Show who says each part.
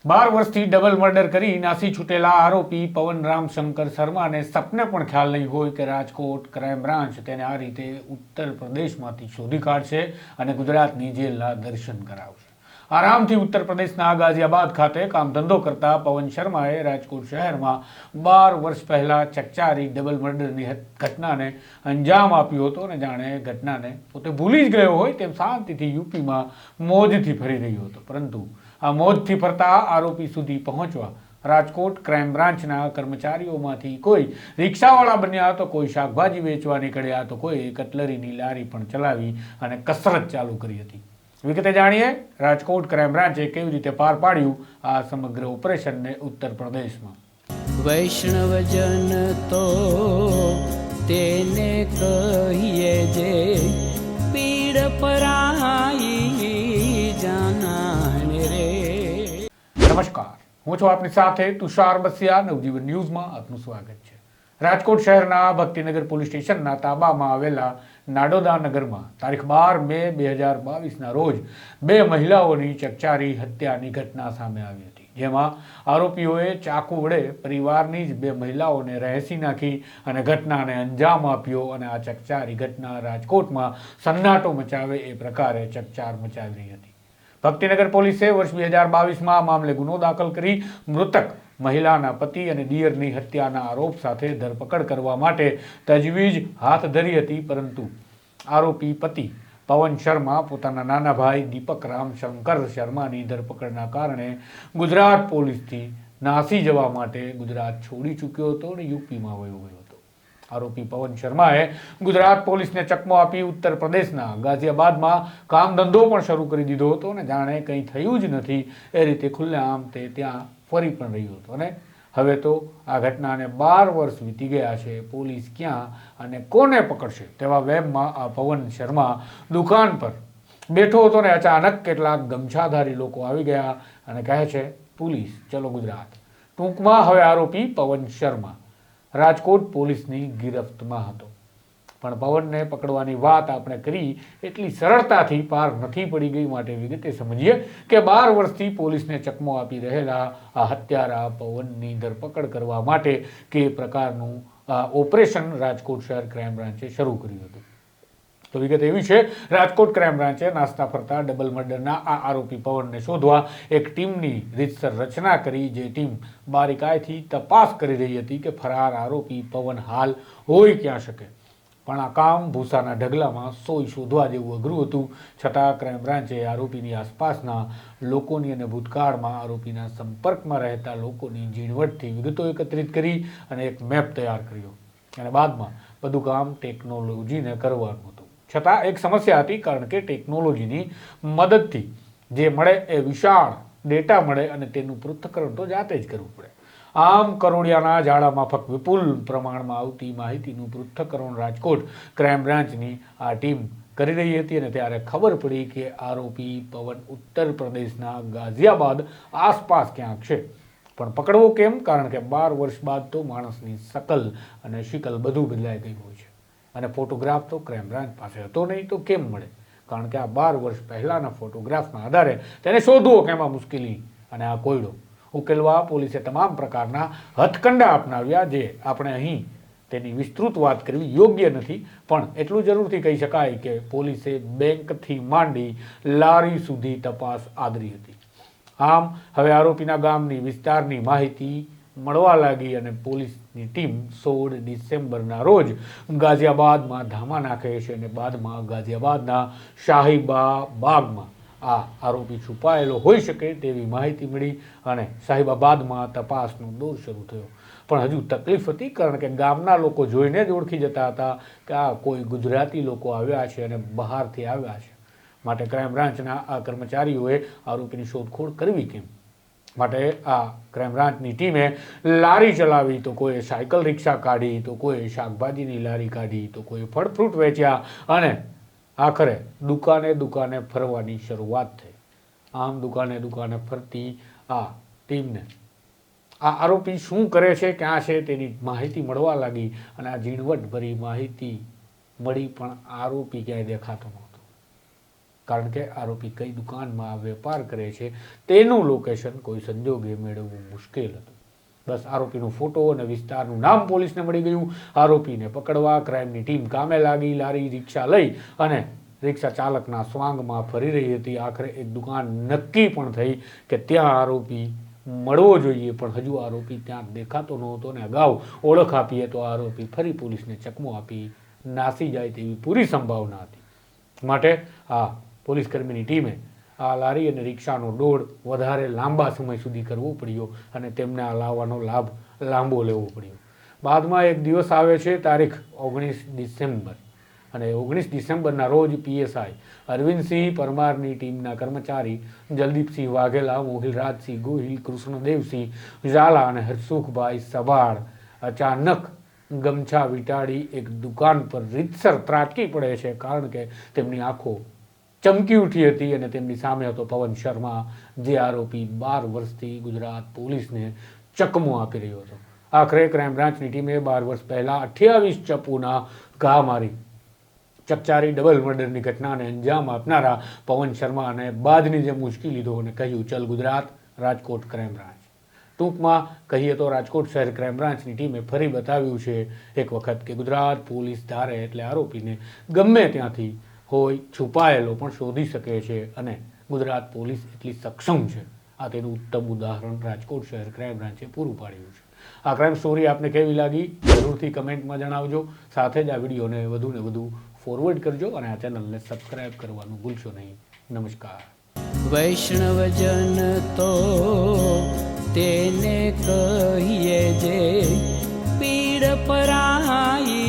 Speaker 1: 12 વર્ષથી double murder કરી નાસી છૂટેલા આરોપી પવન રામશંકર શર્માને સપને પણ ખ્યાલ નહીં હોય કે રાજકોટ ક્રાઇમ બ્રાન્ચ તેને આ રીતે ઉત્તર પ્રદેશમાંથી શોધી કાઢશે અને ગુજરાતની જેલના દર્શન કરાવશે। આરામથી ઉત્તર પ્રદેશના ગાઝિયાબાદ ખાતે કામ ધંધો કરતા પવન શર્માએ રાજકોટ શહેરમાં 12 વર્ષ પહેલા ચકચારી ડબલ મર્ડરની ઘટનાને અંજામ આપ્યો હતો અને જાણે ઘટનાને પોતે ભૂલી જ ગયો હોય તેમ શાંતિથી યુપીમાં મોજથી ફરી રહ્યો હતો, પરંતુ આ મોજથી ફરતા આરોપી સુધી પહોંચવા રાજકોટ ક્રાઇમ બ્રાન્ચના કર્મચારીઓમાંથી કોઈ રિક્ષાવાળા બન્યા તો કોઈ શાકભાજી વેચવા નીકળ્યા તો કોઈ કટલરીની લારી પણ ચલાવી અને કસરત ચાલુ કરી હતી। વિગતે જાણીએ રાજકોટ ક્રાઇમ બ્રાન્ચે કેવી રીતે પાર પાડ્યું આ સમગ્ર ઓપરેશનને ઉત્તર પ્રદેશમાં।
Speaker 2: વૈષ્ણવજન તો તેને કહીએ જે પીડ પરાઈ જાનાને રે।
Speaker 1: નમસ્કાર, હું છું આપની સાથે તુષાર બસિયા। નવજીવન ન્યૂઝમાં આપનું સ્વાગત છે। રાજકોટ શહેરના ભક્તિનગર પોલીસ સ્ટેશનના તાબામાં આવેલા નાડોદા નગરમાં તારીખ 12 મે 2022ના રોજ 2 મહિલાઓની ચકચારી હત્યાની ઘટના સામે આવી હતી, જેમાં આરોપીઓએ ચાકુ વડે પરિવારની જ 2 મહિલાઓને રહેસી નાખી અને ઘટનાને અંજામ આપ્યો અને આ ચકચારી ઘટના રાજકોટમાં સન્નાટો મચાવે એ પ્રકારે ચકચાર મચાવી રહી હતી। ભક્તિનગર પોલીસે વર્ષ 2022માં આ મામલે ગુનો દાખલ કરી મૃતક મહિલાના પતિ અને દિયરની હત્યાના આરોપ સાથે ધરપકડ કરવા માટે તજવીજ હાથ ધરી હતી, પરંતુ આરોપી પતિ પવન શર્મા પોતાના નાના ભાઈ દીપક રામશંકર શર્માની ધરપકડના કારણે ગુજરાત પોલીસથી નાસી જવા માટે ગુજરાત છોડી ચૂક્યો હતો અને યુપીમાં વયો ગયો હતો। આરોપી પવન શર્માએ ગુજરાત પોલીસને ચકમો આપી ઉત્તર પ્રદેશના ગાઝિયાબાદમાં કામ ધંધો પણ શરૂ કરી દીધો હતો અને જાણે કંઈ થયું જ નથી એ રીતે ખુલ્લેઆમ તે ત્યાં ફરી પણ રહ્યો હતો અને હવે તો આ ઘટનાને 12 વર્ષ વીતી ગયા છે। પોલીસ ક્યાં અને કોને પકડશે તેવા વેમમાં આ પવન શર્મા દુકાન પર બેઠો હતો ને અચાનક કેટલાક ગમછાધારી લોકો આવી ગયા અને કહે છે, પોલીસ ચલો ગુજરાત। ટૂંકમાં હવે આરોપી પવન શર્મા રાજકોટ પોલીસની ગિરફ્તમાં હતો, પણ પવનને પકડવાની વાત આપણે કરી એટલી સરળતાથી પાર નથી પડી ગઈ। માટે વિગતે સમજીએ કે 12 વર્ષથી પોલીસને ચકમો આપી રહેલા આ હત્યારા પવનની ધરપકડ કરવા માટે કે પ્રકારનું ઓપરેશન રાજકોટ શહેર ક્રાઇમ બ્રાન્ચે શરૂ કર્યું હતું। તો વિગત એવી છે, રાજકોટ ક્રાઇમ બ્રાન્ચે નાસ્તા ફરતા ડબલ મર્ડરના આ આરોપી પવનને શોધવા એક ટીમની રીતસર રચના કરી, જે ટીમ બારીકાઈથી તપાસ કરી રહી હતી કે ફરાર આરોપી પવન હાલ હોઈ ક્યાં શકે, પણ આ કામ ભૂસાના ઢગલામાં સોય શોધવા જેવું અઘરું હતું। છતાં ક્રાઇમ બ્રાન્ચે આરોપીની આસપાસના લોકોની અને ભૂતકાળમાં આરોપીના સંપર્કમાં રહેતા લોકોની ઝીણવટથી વિગતો એકત્રિત કરી અને એક મેપ તૈયાર કર્યો અને બાદમાં બધું કામ ટેકનોલોજીને કરવાનું હતું। છતાં એક સમસ્યા હતી, કારણ કે ટેકનોલોજીની મદદથી જે મળે એ વિશાળ ડેટા મળે અને તેનું પૃથ્થકરણ તો જાતે જ કરવું પડે। આમ કરોડિયાના ઝાડામાફક વિપુલ પ્રમાણમાં આવતી માહિતીનું પૃથ્થકરણ રાજકોટ ક્રાઇમ બ્રાન્ચની આ ટીમ કરી રહી હતી અને ત્યારે ખબર પડી કે આરોપી પવન ઉત્તર પ્રદેશના ગાઝિયાબાદ આસપાસ ક્યાંક છે, પણ પકડવો કેમ? કારણ કે 12 વર્ષ બાદ તો માણસની શકલ અને શિકલ બધું બદલાઈ ગયું હોય છે અને ફોટોગ્રાફ તો ક્રાઇમ બ્રાન્ચ પાસે હતો નહીં તો કેમ મળે? કારણ કે આ 12 વર્ષ પહેલાના ફોટોગ્રાફના આધારે તેને શોધવો કેમાં મુશ્કેલી અને આ કોયડો ઉકેલવા પોલીસે તમામ પ્રકારના હથકંડા અપનાવ્યા, જે આપણે અહીં તેની વિસ્તૃત વાત કરવી યોગ્ય નથી, પણ એટલું જરૂરથી કહી શકાય કે પોલીસે બેંકથી માંડી લારી સુધી તપાસ આદરી હતી। આમ હવે આરોપીના ગામની વિસ્તારની માહિતી મળવા લાગી અને પોલીસની ટીમ 16 ડિસેમ્બરના રોજ ગાઝિયાબાદમાં ધામા નાખે છે અને બાદમાં ગાઝિયાબાદના શાહીબા બાગમાં આ આરોપી છુપાયેલો હોઈ શકે તેવી માહિતી મળી અને શાહીબાબાદમાં તપાસનો દોર શરૂ થયો। પણ હજુ તકલીફ હતી, કારણ કે ગામના લોકો જોઈને જ ઓળખી જતા હતા કે આ કોઈ ગુજરાતી લોકો આવ્યા છે અને બહારથી આવ્યા છે, માટે ક્રાઇમ બ્રાન્ચના આ કર્મચારીઓએ આરોપીની શોધખોળ કરવી કેમ? માટે આ ક્રાઇમ બ્રાન્ચની ટીમે લારી ચલાવી, તો કોઈ સાયકલ રિક્ષા કાઢી, તો કોઈ શાકભાજીની લારી કાઢી, તો કોઈ ફળ ફ્રૂટ વેચ્યા અને આખરે દુકાને દુકાને ફરવાની શરૂઆત થઈ। આમ દુકાને દુકાને ફરતી આ ટીમને આ આરોપી શું કરે છે, ક્યાં છે તેની માહિતી મળવા લાગી અને આ ઝીણવટભરી માહિતી મળી, પણ આરોપી ક્યાંય દેખાતો નહોતો। કારણ કે આરોપી કઈ દુકાનમાં વેપાર કરે છે તેનું લોકેશન કોઈ સંજોગે મેળવવું મુશ્કેલ હતું. બસ આરોપીનો ફોટો અને વિસ્તારનું નામ પોલીસને મળી ગયું. આરોપીને પકડવા ક્રાઇમની ટીમ કામે લાગી. લારી રિક્ષા લઈ અને રિક્ષા ચાલકના સ્વાંગમાં ફરી રહી હતી. આખરે એક દુકાન નક્કી પણ થઈ કે ત્યાં આરોપી મળવો જોઈએ, પણ હજુ આરોપી ત્યાં દેખાતો નહોતો ને અગાઉ ઓળખ આપીએ તો આરોપી ફરી પોલીસને ચકમો આપી નાસી જાય તેવી પૂરી સંભાવના હતી. માટે આ પોલીસ કર્મીની ટીમે આ લારી અને રિક્ષાનો દોડ વધારે લાંબા સમય સુધી કરવો પડ્યો અને તેમને આ લાવવાનો લાભ લાંબો લેવો પડ્યો. બાદમાં એક દિવસ આવે છે તારીખ 19 ડિસેમ્બર અને 19 ડિસેમ્બરના રોજ પીએસઆઈ અરવિંદસિંહ પરમારની ટીમના કર્મચારી જલદીપસિંહ વાઘેલા, મોહિલરાજસિંહ ગોહિલ, કૃષ્ણદેવસિંહ ઝાલા અને હરસુખભાઈ સભાળ અચાનક ગમછા વીંટાળી એક દુકાન પર રીતસર ત્રાટકી પડે છે, કારણ કે તેમની આંખો ચમકી ઉઠી હતી અને તેમની સામે હતો પવન શર્મા, જે આરોપી 12 વર્ષથી ગુજરાત પોલીસને ચકમો આપી રહ્યો હતો. આખરે ક્રાઇમ બ્રાન્ચની ટીમે 12 વર્ષ પહેલા 28 ચપ્પુના ઘા મારી ચકચારી ડબલ મર્ડરની ઘટનાને અંજામ આપનારા પવન શર્મા અને બાદની જેમ ઉંચકી લીધો અને કહ્યું, ચલ ગુજરાત, રાજકોટ ક્રાઇમ બ્રાન્ચ. ટૂંકમાં કહીએ તો રાજકોટ શહેર ક્રાઇમ બ્રાન્ચની ટીમે ફરી બતાવ્યું છે એક વખત કે ગુજરાત પોલીસ ધારે એટલે આરોપીને ગમે ત્યાંથી હોય છુપાયેલો પણ શોધી શકે છે અને ગુજરાત પોલીસ એટલી સક્ષમ છે. આ તેનું ઉત્તમ ઉદાહરણ રાજકોટ શહેર ક્રાઇમ બ્રાન્ચે પૂરું પાડ્યું છે. આ ક્રાઇમ સ્ટોરી આપને કેવી લાગી જરૂરથી કમેન્ટમાં જણાવજો. સાથે જ આ વિડીયોને વધુને વધુ ફોરવર્ડ કરજો અને આ ચેનલને સબસ્ક્રાઇબ કરવાનું ભૂલશો નહીં. નમસ્કાર.
Speaker 2: વૈષ્ણવજન તો તેને કહીએ જે પીડ પરાઈ.